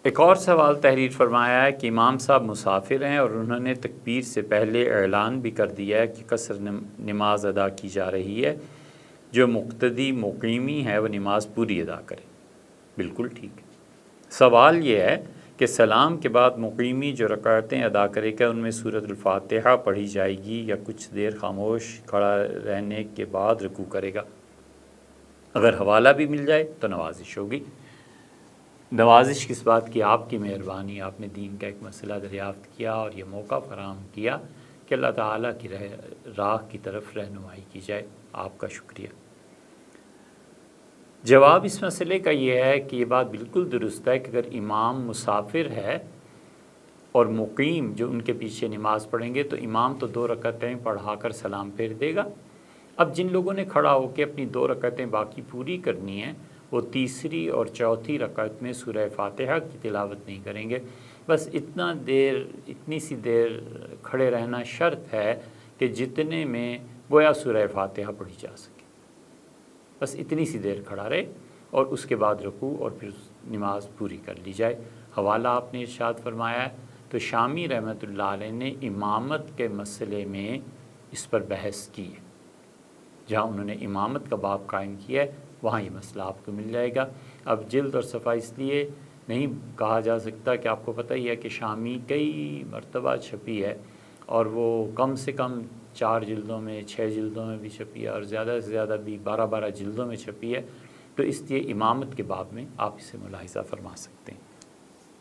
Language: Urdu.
ایک اور سوال تحریر فرمایا ہے کہ امام صاحب مسافر ہیں اور انہوں نے تکبیر سے پہلے اعلان بھی کر دیا ہے کہ قصر نماز ادا کی جا رہی ہے، جو مقتدی مقیمی ہے وہ نماز پوری ادا کرے۔ بالکل ٹھیک ہے۔ سوال یہ ہے کہ سلام کے بعد مقیمی جو رکعتیں ادا کرے گا ان میں سورۃ الفاتحہ پڑھی جائے گی یا کچھ دیر خاموش کھڑا رہنے کے بعد رکوع کرے گا؟ اگر حوالہ بھی مل جائے تو نوازش ہوگی۔ نوازش کس بات کی؟ آپ کی مہربانی، آپ نے دین کا ایک مسئلہ دریافت کیا اور یہ موقع فراہم کیا کہ اللہ تعالیٰ کی راہ کی طرف رہنمائی کی جائے، آپ کا شکریہ۔ جواب اس مسئلے کا یہ ہے کہ یہ بات بالکل درست ہے کہ اگر امام مسافر ہے اور مقیم جو ان کے پیچھے نماز پڑھیں گے تو امام تو 2 رکعتیں پڑھا کر سلام پھیر دے گا۔ اب جن لوگوں نے کھڑا ہو کے اپنی 2 رکعتیں باقی پوری کرنی ہیں وہ تیسری اور چوتھی رکعت میں سورہ فاتحہ کی تلاوت نہیں کریں گے، بس اتنی سی دیر کھڑے رہنا شرط ہے کہ جتنے میں گویا سورہ فاتحہ پڑھی جا سکے، بس اتنی سی دیر کھڑا رہے اور اس کے بعد رکوع اور پھر نماز پوری کر لی جائے۔ حوالہ آپ نے ارشاد فرمایا ہے تو شامی رحمۃ اللہ علیہ نے امامت کے مسئلے میں اس پر بحث کی ہے، جہاں انہوں نے امامت کا باب قائم کیا ہے وہاں یہ مسئلہ آپ کو مل جائے گا۔ اب جلد اور صفحہ اس لیے نہیں کہا جا سکتا کہ آپ کو پتہ ہی ہے کہ شامی کئی مرتبہ چھپی ہے اور وہ کم سے کم 4 جلدوں میں 6 جلدوں میں بھی چھپی ہے اور زیادہ سے زیادہ بھی 12 جلدوں میں چھپی ہے، تو اس لیے امامت کے باب میں آپ اسے ملاحظہ فرما سکتے ہیں۔